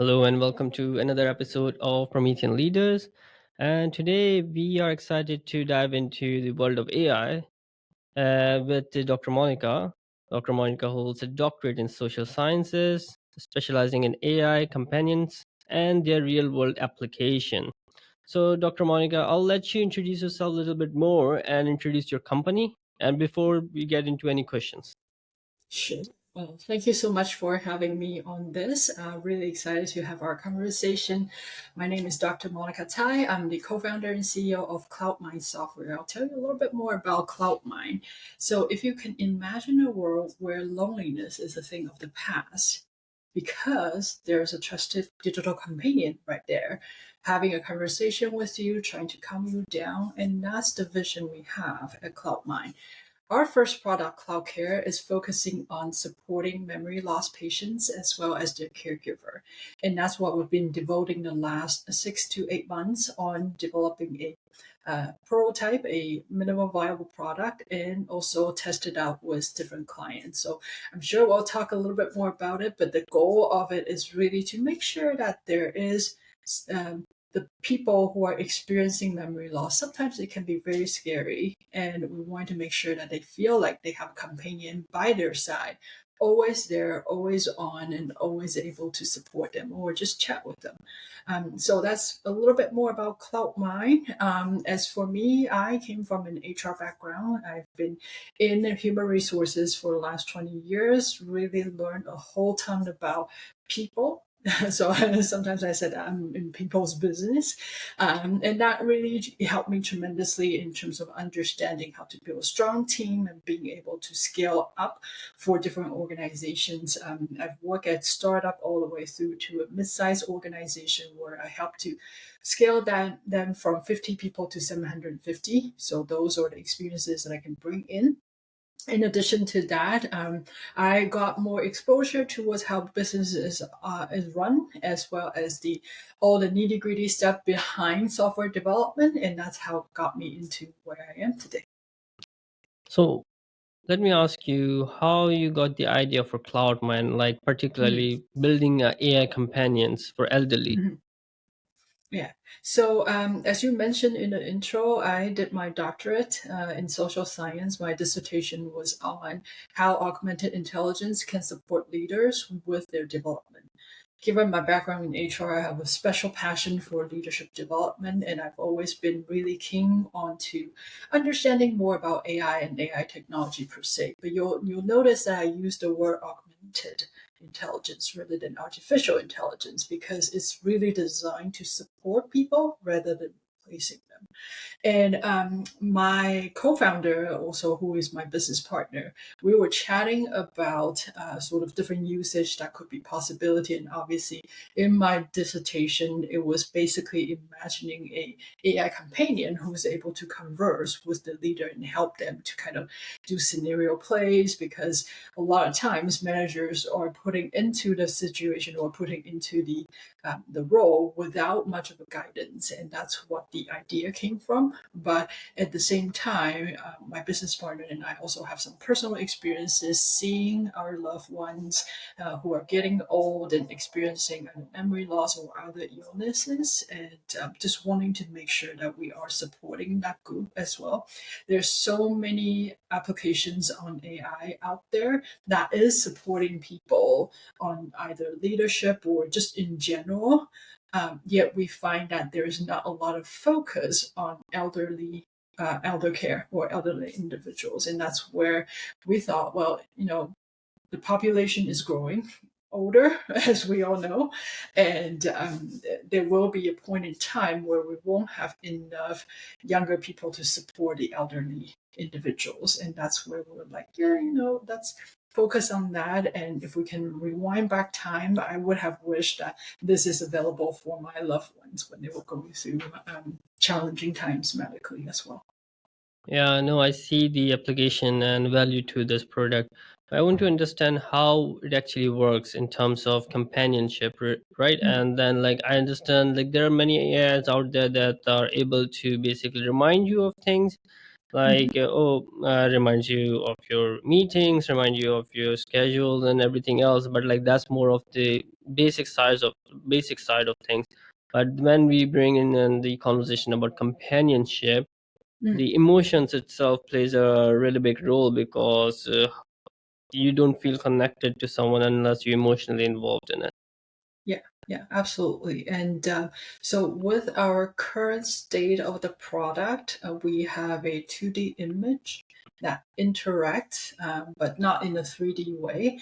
Hello and welcome to another episode of Promethean Leaders. And today we are excited to dive into the world of AI with Dr. Monica. Dr. Monica holds a doctorate in social sciences, specializing in AI companions and their real world application. So, Dr. Monica, I'll let you introduce yourself a little bit more and introduce your company. And before we get into any questions. Sure. Well, thank you so much for having me on this. Really excited to have our conversation. My name is Dr. Monica Tsai. I'm the co-founder and CEO of CloudMind Software. I'll tell you a little bit more about CloudMind. So, if you can imagine a world where loneliness is a thing of the past, because there's a trusted digital companion right there, having a conversation with you, trying to calm you down, and that's the vision we have at CloudMind. Our first product, CloudCare, is focusing on supporting memory loss patients as well as their caregiver. And that's what we've been devoting the last 6 to 8 months on developing a prototype, a minimum viable product, and also test it out with different clients. So I'm sure we'll talk a little bit more about it, but the goal of it is really to make sure that there is um, the people who are experiencing memory loss. Sometimes it can be very scary, and we want to make sure that they feel like they have a companion by their side, always there, always on, and always able to support them or just chat with them. So that's a little bit more about CloudMind. As for me, I came from an HR background. I've been in human resources for the last 20 years, really learned a whole ton about people. So sometimes I said I'm in people's business. And that really helped me tremendously in terms of understanding how to build a strong team and being able to scale up for different organizations. I've worked at startup all the way through to a mid-sized organization where I help to scale them from 50 people to 750. So those are the experiences that I can bring in addition to that, I got more exposure towards how business is run, as well as the all the nitty gritty stuff behind software development, and that's how it got me into where I am today. So, let me ask you how you got the idea for CloudMind, like Mm, particularly building AI companions for elderly. mhm. Yeah. So, as you mentioned in the intro, I did my doctorate in social science. My dissertation was on how augmented intelligence can support leaders with their development. Given my background in HR, I have a special passion for leadership development, and I've always been really keen on to understanding more about AI and AI technology per se. But you'll notice that I use the word augmented intelligence rather than artificial intelligence because it's really designed to support people rather than replacing them. And my co-founder, also who is my business partner, we were chatting about sort of different usage that could be possibility. And obviously, in my dissertation, it was basically imagining a AI companion who's able to converse with the leader and help them to kind of do scenario plays. Because a lot of times, managers are putting into the situation or putting into the role without much of a guidance, and that's what the idea came from. But at the same time, my business partner and I also have some personal experiences seeing our loved ones who are getting old and experiencing memory loss or other illnesses, and just wanting to make sure that we are supporting that group as well. There's so many applications on AI out there that is supporting people on either leadership or just in general. Yet we find that there is not a lot of focus on elder care or elderly individuals, and that's where we thought, well, the population is growing older, as we all know, and there will be a point in time where we won't have enough younger people to support the elderly individuals, and that's where we were like, yeah, that's focus on that. And if we can rewind back time, I would have wished that this is available for my loved ones when they were going through challenging times medically as well. Yeah, no, I see the application and value to this product. I want to understand how it actually works in terms of companionship, right? Mm, And then, like, I understand, like, there are many AIs out there that are able to basically remind you of things, mhm. like reminds you of your meetings, remind you of your schedule and everything else, but like that's more of the basic side of things. But when we bring in the conversation about companionship, Mm. the emotions itself plays a really big role, because you don't feel connected to someone unless you're emotionally involved in it. Yeah, yeah, absolutely. And so, with our current state of the product, we have a 2D image that interacts, but not in a 3D way.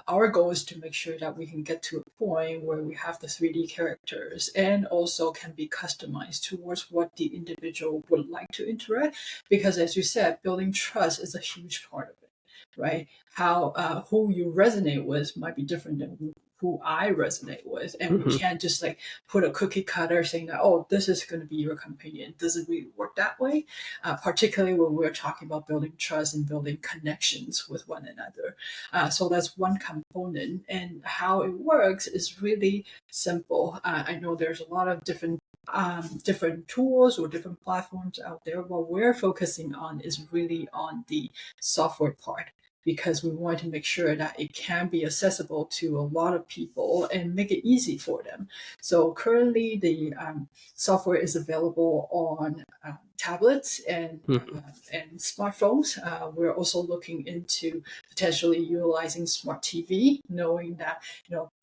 Our goal is to make sure that we can get to a point where we have the 3D characters and also can be customized towards what the individual would like to interact. Because, as you said, building trust is a huge part of it, right? How who you resonate with might be different than who I resonate with, and we Mhm. can't just like put a cookie cutter saying that, oh, this is going to be your companion. It doesn't really work that way, particularly when we're talking about building trust and building connections with one another. So that's one component, and how it works is really simple. I know there's a lot of different tools or different platforms out there. What we're focusing on is really on the software part, because we want to make sure that it can be accessible to a lot of people and make it easy for them. So currently, the software is available on tablets Mhm. and smartphones. We're also looking into potentially utilizing smart TV, knowing that,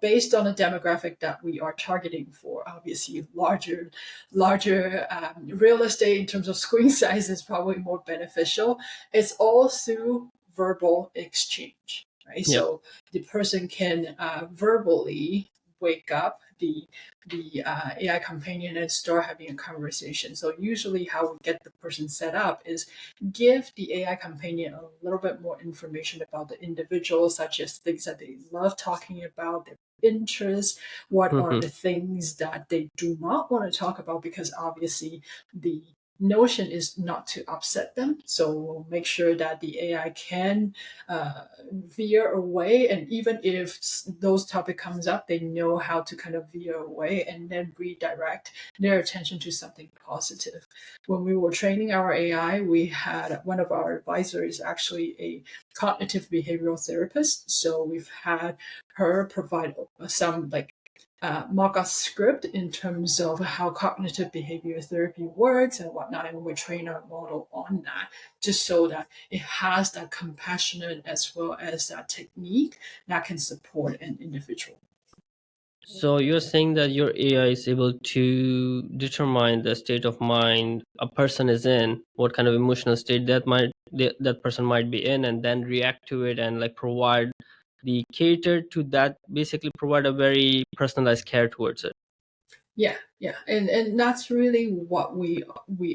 based on the demographic that we are targeting for, obviously larger real estate in terms of screen size is probably more beneficial. It's all through verbal exchange, right? Yep. So the person can verbally wake up the AI companion and start having a conversation. So usually, how we get the person set up is give the AI companion a little bit more information about the individual, such as things that they love talking about, their interests, what are Mhm. the things that they do not want to talk about, because obviously the notion is not to upset them. So we'll make sure that the AI can veer away, and even if those topic comes up, they know how to kind of veer away and then redirect their attention to something positive. When we were training our AI, we had one of our advisors actually a cognitive behavioral therapist. So we've had her provide some like mock-up script in terms of how cognitive behavior therapy works and whatnot, and we train our model on that, just so that it has that compassionate as well as that technique that can support an individual. So you're saying that your AI is able to determine the state of mind a person is in, what kind of emotional state that person might be in, and then react to it and like provide the cater to that, basically provide a very personalized care towards it. Yeah, yeah, and that's really what we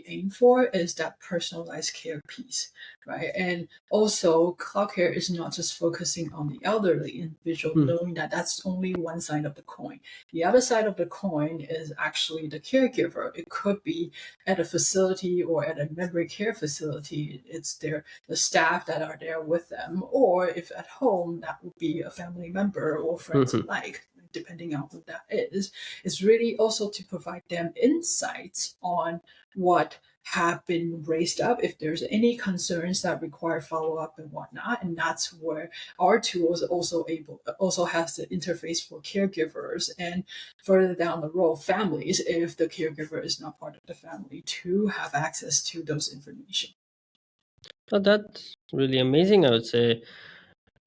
aim for, is that personalized care piece, right? And also, cloud care is not just focusing on the elderly individual, Hmm. knowing that that's only one side of the coin. The other side of the coin is actually the caregiver. It could be at a facility or at a memory care facility. It's the staff that are there with them, or if at home, that would be a family member or friends Hmm. alike, depending on who that is really also to provide them insights on what have been raised up, if there's any concerns that require follow-up and whatnot. And that's where our tools also has the interface for caregivers, and further down the road, families, if the caregiver is not part of the family, to have access to those information. So that's really amazing, I would say,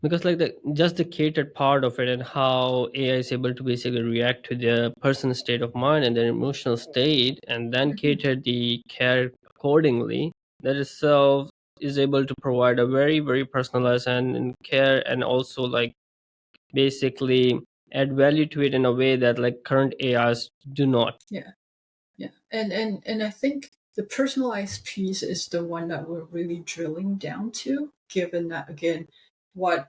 because like the catered part of it, and how AI is able to basically react to the person's state of mind and their emotional state, and then Mhm. cater the care accordingly. That itself is able to provide a very very personalized and care, and also like basically add value to it in a way that like current AIs do not. Yeah. Yeah, and I think the personalized piece is the one that we're really drilling down to, given that again, what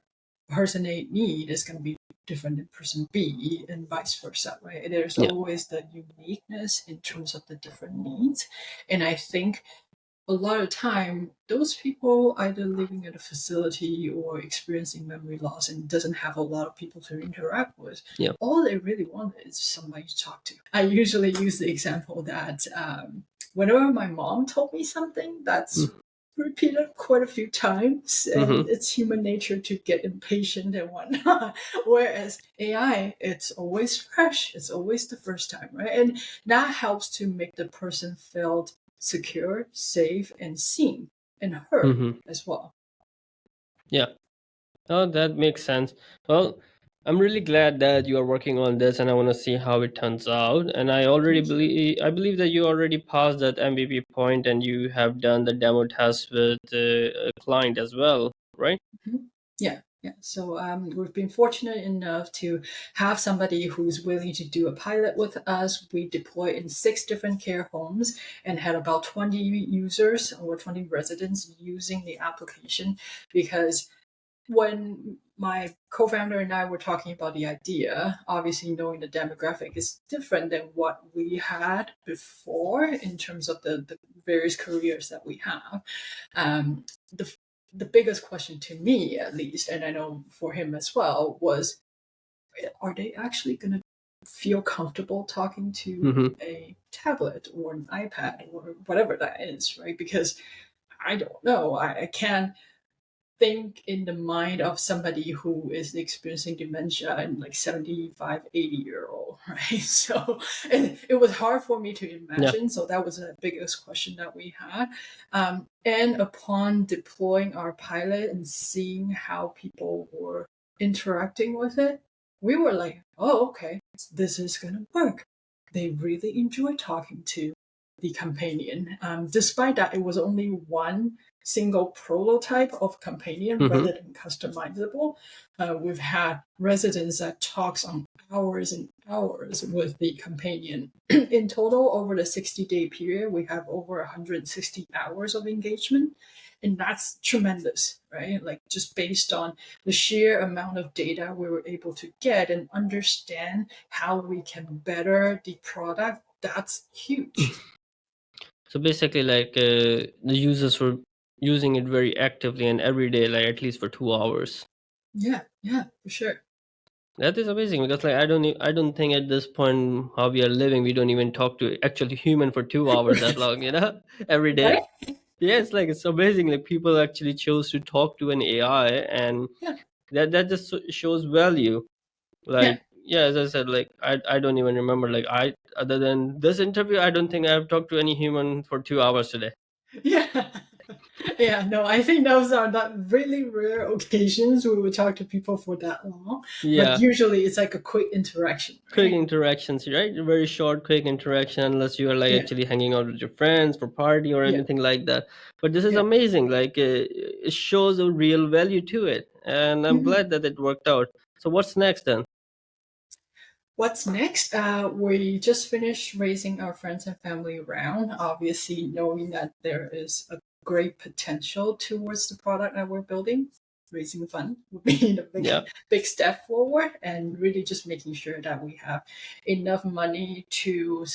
person A need is going to be different than person B, and vice versa, right? There's Yeah. always the uniqueness in terms of the different needs, and I think a lot of time those people either living at a facility or experiencing memory loss and doesn't have a lot of people to interact with, Yeah. all they really want is somebody to talk to. I usually use the example that whenever my mom told me something that's repeat it quite a few times, and Mm-hmm. it's human nature to get impatient and whatnot. Whereas AI, it's always fresh, it's always the first time, right? And that helps to make the person feel secure, safe, and seen and heard Mm-hmm. as well. Yeah. Oh, that makes sense. Well, I'm really glad that you are working on this, and I want to see how it turns out. And Thank you. I believe that you already passed that MVP point, and you have done the demo test with a client as well, right? Mhm. Yeah, yeah. So we've been fortunate enough to have somebody who's willing to do a pilot with us. We deployed in 6 different care homes and had about 20 users or 20 residents using the application, because when my co-founder and I were talking about the idea, obviously knowing the demographic is different than what we had before in terms of the various careers that we have. Um, the the biggest question to me, at least, and I know for him as well, was, are they actually going to feel comfortable talking to Mm-hmm. a tablet or an iPad or whatever that is, right? Because I don't know. I can't think in the mind of somebody who is experiencing dementia and like 75, 80-year old, right? So it was hard for me to Yeah. imagine. So that was the biggest question that we had. And upon deploying our pilot and seeing how people were interacting with it, we were like, oh, okay, this is going to work. They really enjoy talking to the companion. Despite that, it was only one single prototype of companion Mm-hmm. rather than customizable. We've had residents that talks on hours and hours with the companion. In total, over the 60-day period, we have over 160 hours of engagement. And that's tremendous, right? Like, just based on the sheer amount of data we were able to get and understand how we can better the product, that's huge. So basically, like the users were using it very actively and every day, like at least for 2 hours. Yeah, yeah, for sure. That is amazing because like I don't think at this point how we are living we don't even talk to actually human for 2 hours that long, every day. Right? Yeah, it's like it's amazing. Like people actually chose to talk to an AI, and Yeah, that just shows value. yeah. Like yeah, as I said, like I don't even remember like I other than this interview, I don't think I've talked to any human for 2 hours today. Yeah. Yeah, no, I think those are not really rare occasions we would talk to people for that long. But Yeah, usually it's like a quick interaction, quick right? interactions, right? Very short, quick interaction, unless you are like Yeah, actually hanging out with your friends for party or yeah, anything like that. But this is yeah. amazing. Like it shows a real value to it, and I'm Mhm. glad that it worked out. So what's next then? What's next? We just finished raising our friends and family round, obviously knowing that there is a great potential towards the product that we're building. Raising fund would be the Yeah. big step forward, and really just making sure that we have enough money to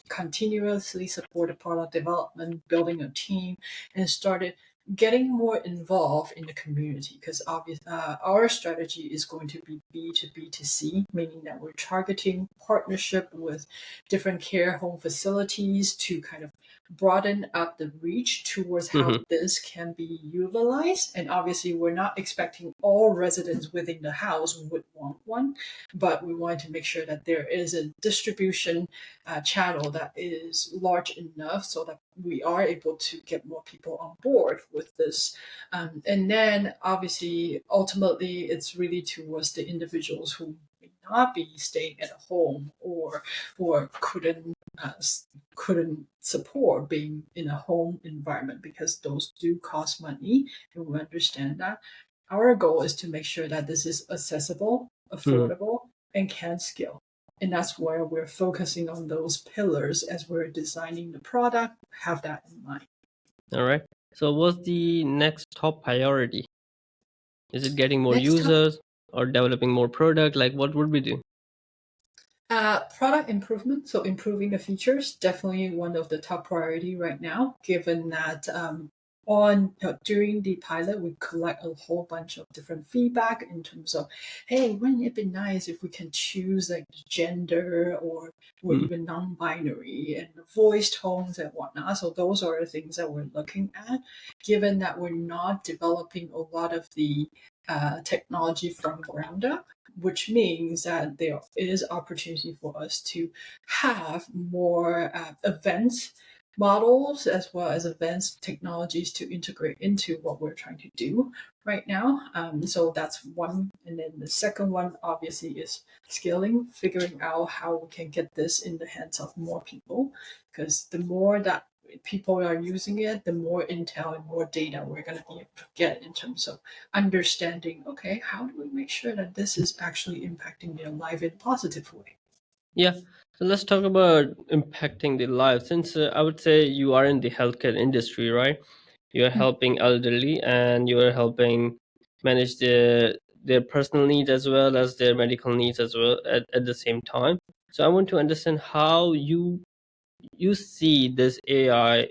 continuously support the product development, building a team, and started getting more involved in the community, because our strategy is going to be B2B to C, meaning that we're targeting partnership with different care home facilities to kind of broaden up the reach towards how Mm-hmm. this can be utilized. And obviously, we're not expecting all residents within the house would want one, but we want to make sure that there is a distribution channel that is large enough so that we are able to get more people on board with this. And then, obviously, ultimately, it's really towards the individuals who may not be staying at home, or couldn't support being in a home environment, because those do cost money, and we understand that. Our goal is to make sure that this is accessible, Mm-hmm. affordable, and can scale. And that's where we're focusing on those pillars as we're designing the product. Have that in mind. All right. So what's the next top priority? Is it getting more Next up, users or developing more product? Like what would we do? product improvement. So improving the features, definitely one of the top priority right now, given that during the pilot, we collect a whole bunch of different feedback in terms of, hey, wouldn't it be nice if we can choose like the gender or Mm. even non-binary and the voice tones and whatnot. So those are the things that we're looking at, given that we're not developing a lot of the technology from ground up, which means that there is opportunity for us to have more events models as well as advanced technologies to integrate into what we're trying to do right now. So that's one. And then the second one, obviously, is scaling, figuring out how we can get this in the hands of more people. Because the more that people are using it, the more intel and more data we're going to be able to get in terms of understanding, okay, how do we make sure that this is actually impacting their life in a positive way? Yeah. So let's talk about impacting the life. Since I would say you are in the healthcare industry, right? You are Mm, helping elderly and you are helping manage their personal needs as well as their medical needs as well at the same time. So I want to understand how you see this AI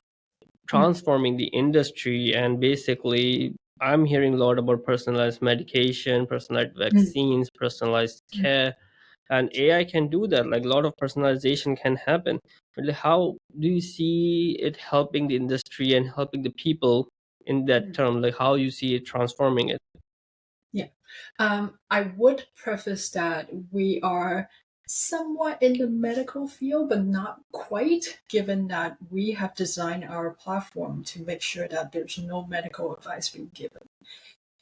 mm, transforming the industry. And basically I'm hearing a lot about personalized medication, personalized mm, vaccines, personalized mm, care, and AI can do that. Like a lot of personalization can happen. But like, how do you see it helping the industry and helping the people in that mm. term? Like how you see it transforming it? Yeah. I would preface that we are somewhat in the medical field, but not quite, given that we have designed our platform to make sure that there's no medical advice being given.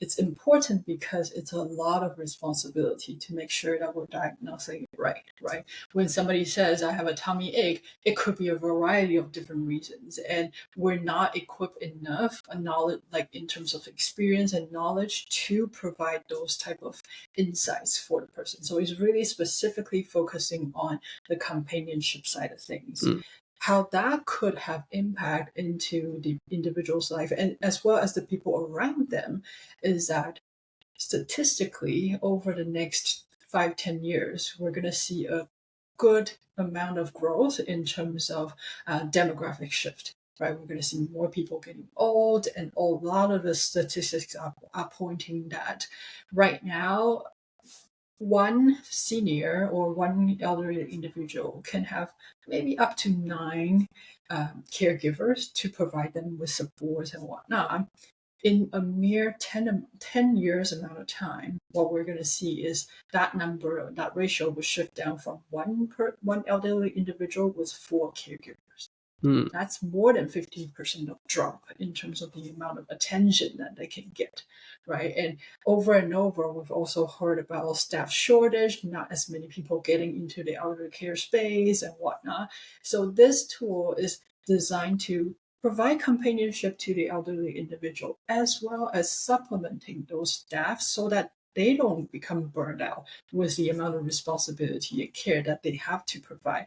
It's important because it's a lot of responsibility to make sure that we're diagnosing it right? When somebody says, I have a tummy ache, it could be a variety of different reasons. And we're not equipped enough knowledge, like in terms of experience and knowledge to provide those type of insights for the person. So it's really specifically focusing on the companionship side of things, Mm, how that could have impact into the individual's life and as well as the people around them, is that statistically over the next 5-10 years we're going to see a good amount of growth in terms of demographic shift, right? We're going to see more people getting old, and a lot of the statistics are pointing that right now one senior or one elderly individual can have maybe up to nine caregivers to provide them with support and whatnot. In a mere 10 years amount of time, what we're going to see is that number, that ratio will shift down from one elderly individual with four caregivers. mm, That's more than 15% of drop in terms of the amount of attention that they can get, right? And over, we've also heard about staff shortage, not as many people getting into the elder care space and whatnot. So this tool is designed to provide companionship to the elderly individual as well as supplementing those staff so that they don't become burned out with the amount of responsibility and care that they have to provide.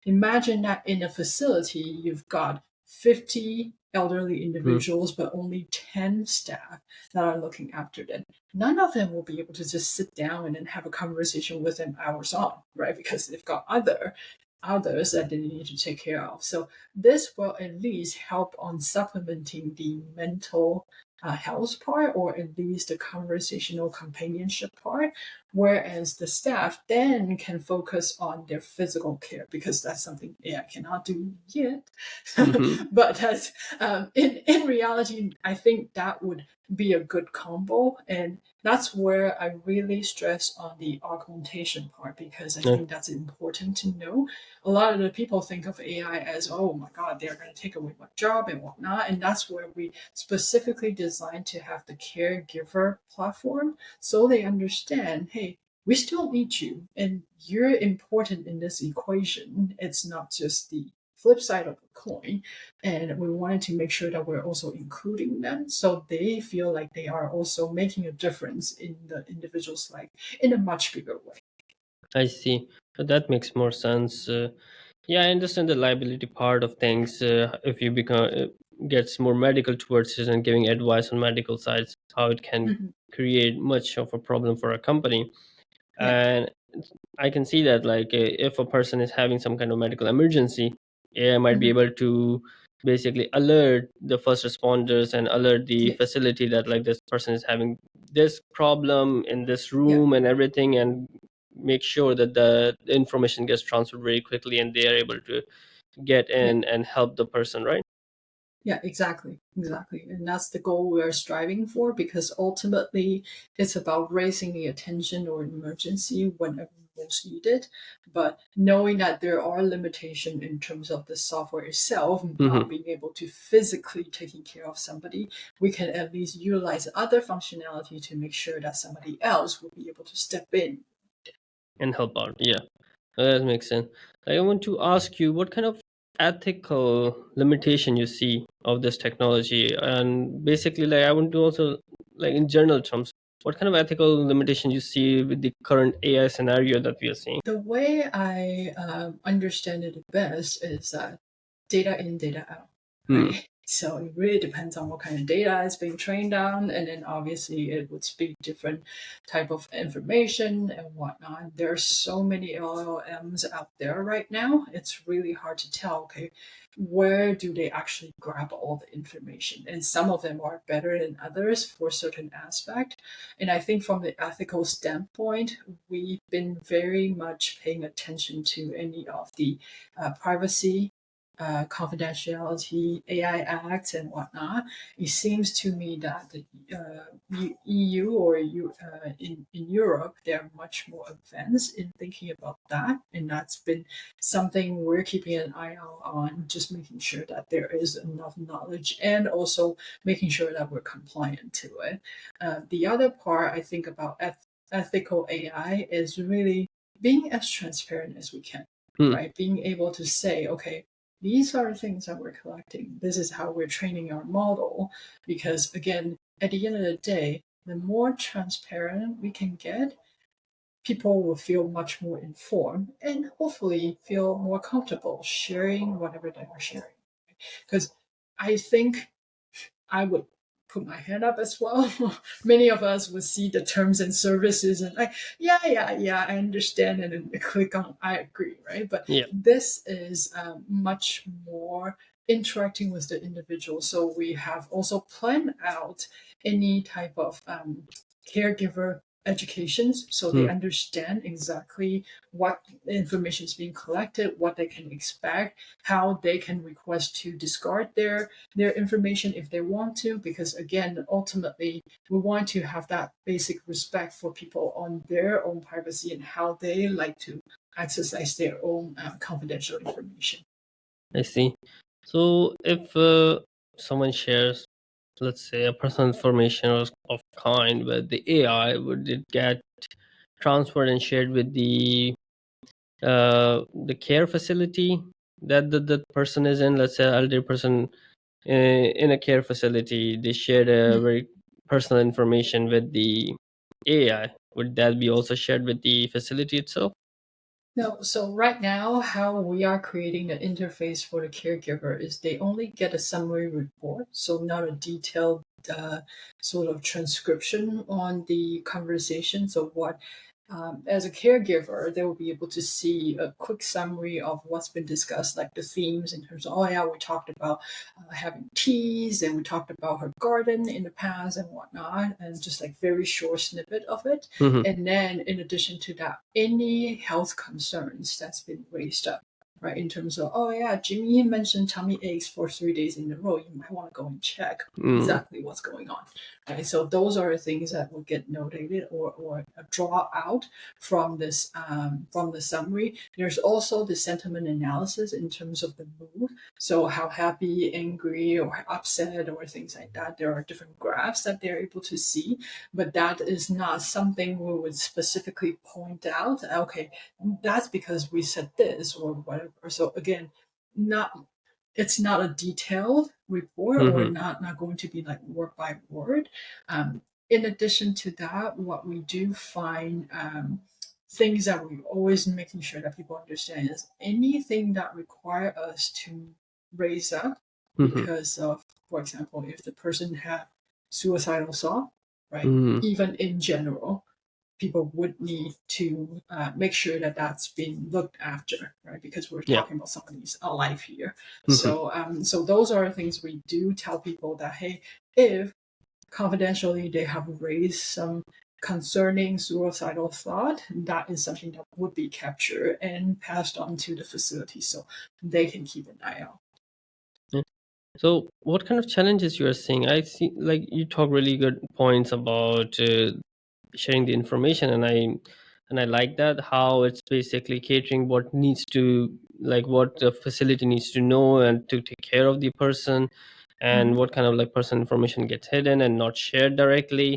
Imagine that in a facility, you've got 50 elderly mm, individuals, but only 10 staff that are looking after them. None of them will be able to just sit down and then have a conversation with them hours on, right? Because they've got others that they need to take care of. So this will at least help on supplementing the mental health part, or at least the conversational companionship part, whereas the staff then can focus on their physical care because that's something AI cannot do yet. mm-hmm. But that's in reality, I think that would be a good combo, and that's where I really stress on the augmentation part because I Yeah, think that's important to know. A lot of the people think of AI as, oh my God, they're going to take away my job and whatnot, and that's where we specifically designed to have the caregiver platform so they understand, hey, we still need you and you're important in this equation. It's not just the flip side of the coin. And we wanted to make sure that we're also including them so they feel like they are also making a difference in the individual's life in a much bigger way. I see. That makes more sense. Yeah, I understand the liability part of things. If you become gets more medical towards it and giving advice on medical sides, how it can Mhm. create much of a problem for a company. Yeah. And I can see that, like, if a person is having some kind of medical emergency, AI might be Mhm. able to basically alert the first responders and alert the Yes. facility that like this person is having this problem in this Yeah. room and everything, and make sure that the information gets transferred very quickly and they are able to get Yeah. in and help the person, right? Yeah, exactly. Exactly. And that's the goal we're striving for, because ultimately it's about raising the attention or emergency whenever most needed. But knowing that there are limitations in terms of the software itself not Hmm. being able to physically taking care of somebody, we can at least utilize other functionality to make sure that somebody else will be able to step in. And help out, yeah. That makes sense. Like, I want to ask you what kind of ethical limitation you see of this technology, and basically, like, I want to also, like, in general terms, what kind of ethical limitation you see with the current AI scenario that we are seeing. The way I understand it best is that data in, data out, Hmm. right? So it really depends on what kind of data is being trained on, and then obviously it would speak different type of information and whatnot. There are so many LLMs out there right now. It's really hard to tell. Okay, where do they actually grab all the information? And some of them are better than others for certain aspect. And I think from the ethical standpoint, we've been very much paying attention to any of the privacy, confidentiality, AI Act, and whatnot. It seems to me that the EU or in Europe, they're much more advanced in thinking about that. And that's been something we're keeping an eye out on, just making sure that there is enough knowledge and also making sure that we're compliant to it. The other part I think about ethical AI is really being as transparent as we can, Hmm. right? Being able to say, okay, these are the things that we're collecting. This is how we're training our model. Because again, at the end of the day, the more transparent we can get, people will feel much more informed and hopefully feel more comfortable sharing whatever they are sharing. Because I think I would put my hand up as well. Many of us would see the terms and services and like, yeah, yeah, yeah, I understand, and then click on I agree, right? But Yeah. this is much more interacting with the individual. So we have also planned out any type of caregiver educations so they Hmm. understand exactly what information is being collected, what they can expect, how they can request to discard their information if they want to, because again ultimately we want to have that basic respect for people on their own privacy and how they like to exercise their own confidential information. I see. So if someone shares, let's say, a personal information of kind with the AI, would it get transferred and shared with the care facility that the person is in? Let's say elder person in a care facility, they shared a Mm. very personal information with the AI. Would that be also shared with the facility itself? No, so right now, how we are creating the interface for the caregiver is they only get a summary report, so not a detailed sort of transcription on the conversation. So what as a caregiver, they will be able to see a quick summary of what's been discussed, like the themes in terms of, oh yeah, we talked about having teas and we talked about her garden in the past and whatnot, and just like very short snippet of it. Hmm. And then in addition to that, any health concerns that's been raised up, right? In terms of, oh yeah, Jimmy mentioned tummy aches for 3 days in a row. You might want to go and check Mm. exactly what's going on. Right? So those are the things that will get notated or draw out from the summary. There's also the sentiment analysis in terms of the mood. So how happy, angry, or upset, or things like that. There are different graphs that they're able to see, but that is not something we would specifically point out. Okay, that's because we said this or whatever. So again, not it's not a detailed report or Hmm. not going to be like word by word. In addition to that, what we do find things that we always making sure that people understand is anything that require us to raise up Hmm. because of, for example, if the person had suicidal thought, right? Hmm. Even in general, people would need to make sure that that's being looked after, right? Because we're Yeah. talking about somebody's life here. Mhm. So those are things we do tell people that, hey, if confidentially they have raised some concerning suicidal thought, that is something that would be captured and passed on to the facility so they can keep an eye out. Yeah. So, what kind of challenges you are seeing? I see, like you talk really good points about sharing the information, and I like that how it's basically catering what needs to, like what the facility needs to know and to take care of the person, and Mhm. what kind of like personal information gets hidden and not shared directly.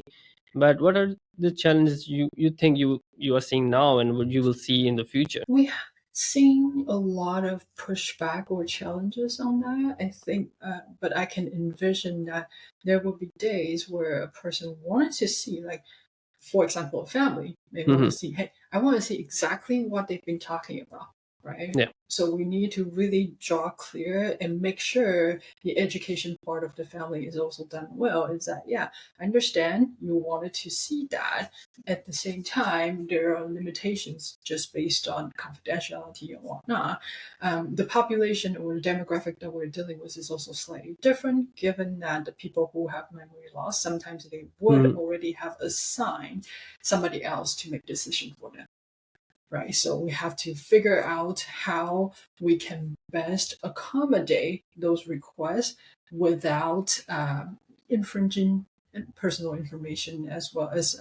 But what are the challenges you think you are seeing now and what you will see in the future? We have seen a lot of pushback or challenges on that, I think, but I can envision that there will be days where a person wants to see, like, for example, a family, they want to Hmm. see, hey, I want to see exactly what they've been talking about, right? Yeah. So we need to really draw clear and make sure the education part of the family is also done well. Is that, yeah, I understand you wanted to see that. At the same time, there are limitations just based on confidentiality and whatnot. The population or the demographic that we're dealing with is also slightly different, given that the people who have memory loss, sometimes they would Hmm. already have assigned somebody else to make decision for them, right? So we have to figure out how we can best accommodate those requests without infringing personal information as well as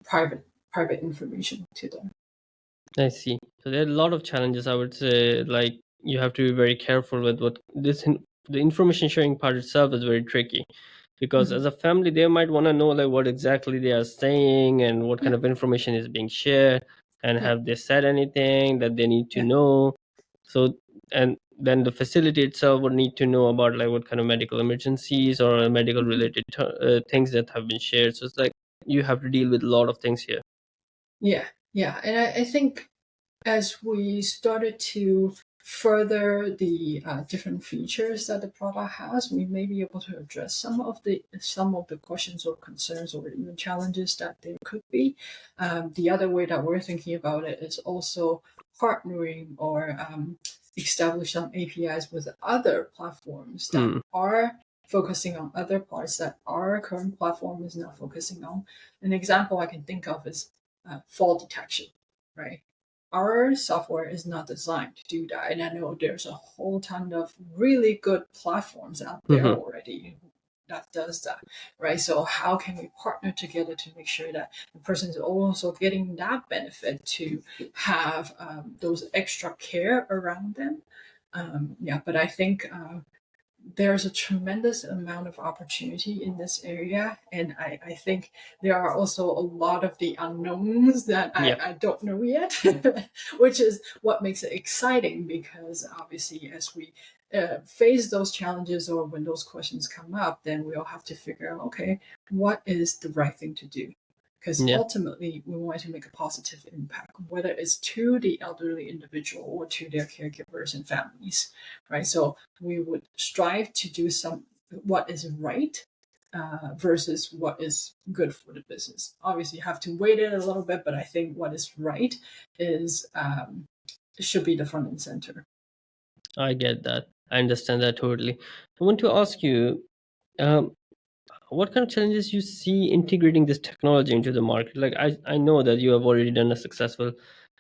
private information to them. I see. So there are a lot of challenges. I would say, like you have to be very careful with what the information sharing part itself is very tricky, because Mhm. as a family they might want to know like what exactly they are saying and what kind Yeah, of information is being shared, and yeah, have they said anything that they need to yeah. know. So, and then the facility itself would need to know about like what kind of medical emergencies or medical Mhm. related things that have been shared. So it's like you have to deal with a lot of things here. Yeah, yeah. And I think as we started to further the different features that the product has, we may be able to address some of the questions or concerns or even challenges that there could be. The other way that we're thinking about it is also partnering or establish some APIs with other platforms that Hmm. are focusing on other parts that our current platform is not focusing on. An example I can think of is fall detection, right? Our software is not designed to do that. And I know there's a whole ton of really good platforms out there Hmm. already that does that, right? So how can we partner together to make sure that the person is also getting that benefit to have those extra care around them? Yeah, but I think there's a tremendous amount of opportunity in this area. And I think there are also a lot of the unknowns that Yeah. I don't know yet, which is what makes it exciting because obviously, as we face those challenges or when those questions come up, then we'll have to figure out, okay, what is the right thing to do? Because Yeah. ultimately, we want to make a positive impact, whether it's to the elderly individual or to their caregivers and families, right? So we would strive to do some what is right versus what is good for the business. Obviously, you have to wait it a little bit, but I think what is right is should be the front and center. I get that. I understand that totally. I want to ask you, um, what kind of challenges you see integrating this technology into the market? Like, I know that you have already done a successful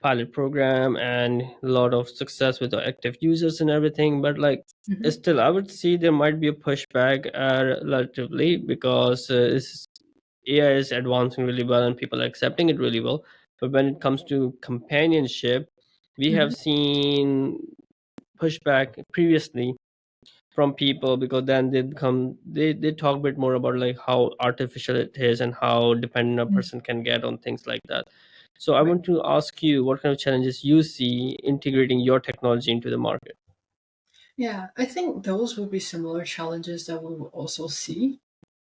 pilot program and a lot of success with the active users and everything, but like, Mhm. still, I would see there might be a pushback relatively because AI is advancing really well and people are accepting it really well. But when it comes to companionship, we Mhm. have seen pushback previously from people, because then they talk a bit more about like how artificial it is and how dependent a Mm. person can get on things like that. So I Right. want to ask you what kind of challenges you see integrating your technology into the market. Yeah, I think those would be similar challenges that we will also see.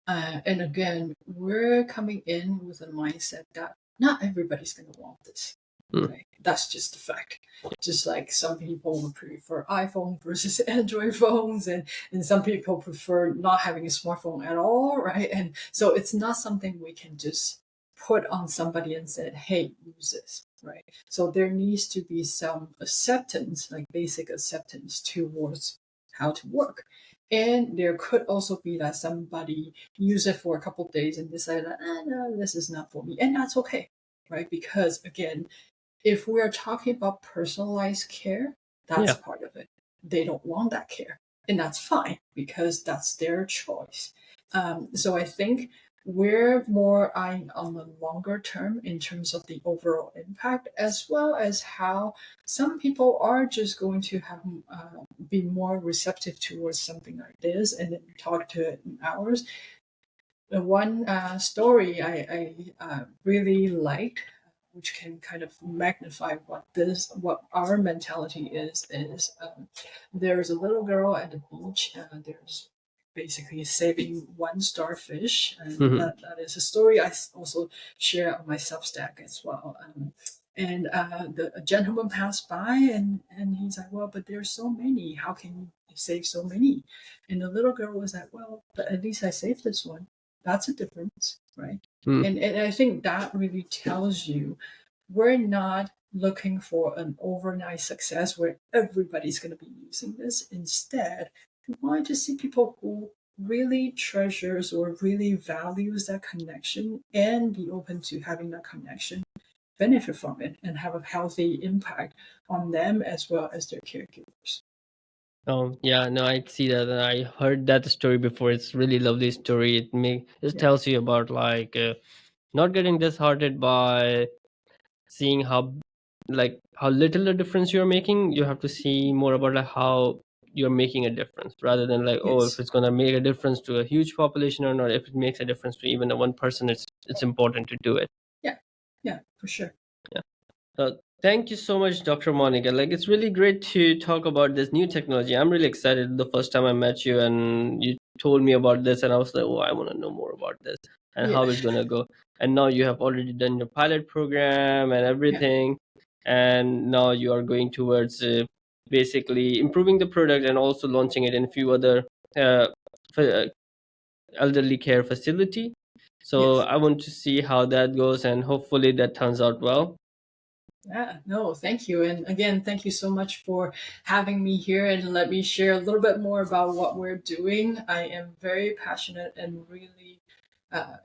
And again, we're coming in with a mindset that not everybody's going to want this. Hmm. Okay, that's just a fact. Just like some people would prefer iPhone versus Android phones, and some people prefer not having a smartphone at all, right? And so it's not something we can just put on somebody and said, hey, use this, right? So there needs to be some acceptance, like basic acceptance towards how to work. And there could also be that somebody use it for a couple of days and decide that, no, this is not for me. And that's okay, right? Because again, if we're talking about personalized care, that's Yeah. part of it. They don't want that care. And that's fine because that's their choice. So I think we're more eyeing on the longer term in terms of the overall impact, as well as how some people are just going to have be more receptive towards something like this and then talk to it in hours. The one story I really liked, which can kind of magnify what our mentality is there's a little girl at the beach. There's basically saving one starfish, and Hmm. that is a story I also share on my Substack as well. And a gentleman passed by, and he's like, well, but there's so many. How can you save so many? And the little girl was like, well, but at least I saved this one. That's a difference, right? And I think that really tells you we're not looking for an overnight success where everybody's going to be using this. Instead, we want to see people who really treasures or really values that connection and be open to having that connection benefit from it and have a healthy impact on them as well as their caregivers. Oh yeah, no, I see that, and I heard that story before. It's really lovely story. It Yeah. tells you about like not getting disheartened by seeing how little a difference you're making. You have to see more about like how you're making a difference, rather than like, oh, if Yes. it's gonna make a difference to a huge population or not. If it makes a difference to even a one person, it's important to do it. Yeah. Yeah. For sure. Yeah. Thank you so much, Dr. Monica. Like, it's really great to talk about this new technology. I'm really excited. The first time I met you and you told me about this, and I was like, oh, I want to know more about this and Yeah. how it's gonna go. And now you have already done your pilot program and Yeah. everything, and now you are going towards basically improving the product and also launching it in a few other uh, fa- elderly care facility. So Yes. I want to see how that goes, and hopefully that turns out well. Yeah, no, thank you. And again, thank you so much for having me here and let me share a little bit more about what we're doing. I am very passionate and really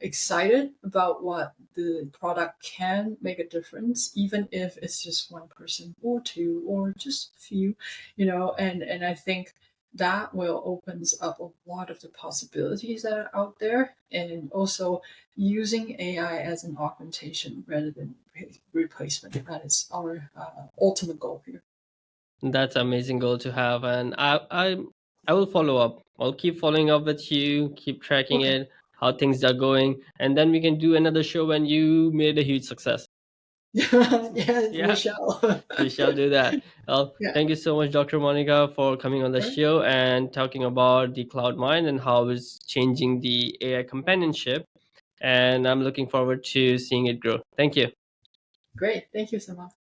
excited about what the product can make a difference, even if it's just one person or two or just a few, and I think that will opens up a lot of the possibilities that are out there, and also using AI as an augmentation rather than replacement. That is our ultimate goal here. That's amazing goal to have, and I will follow up. I'll keep following up with you, keep tracking Okay. it, how things are going, and then we can do another show when you made a huge success. Yeah, we Yeah, shall. we shall do that. Well, Yeah. thank you so much, Dr. Monica, for coming on the Right. show and talking about the cloud mind and how it's changing the AI companionship. And I'm looking forward to seeing it grow. Thank you. Great. Thank you so much.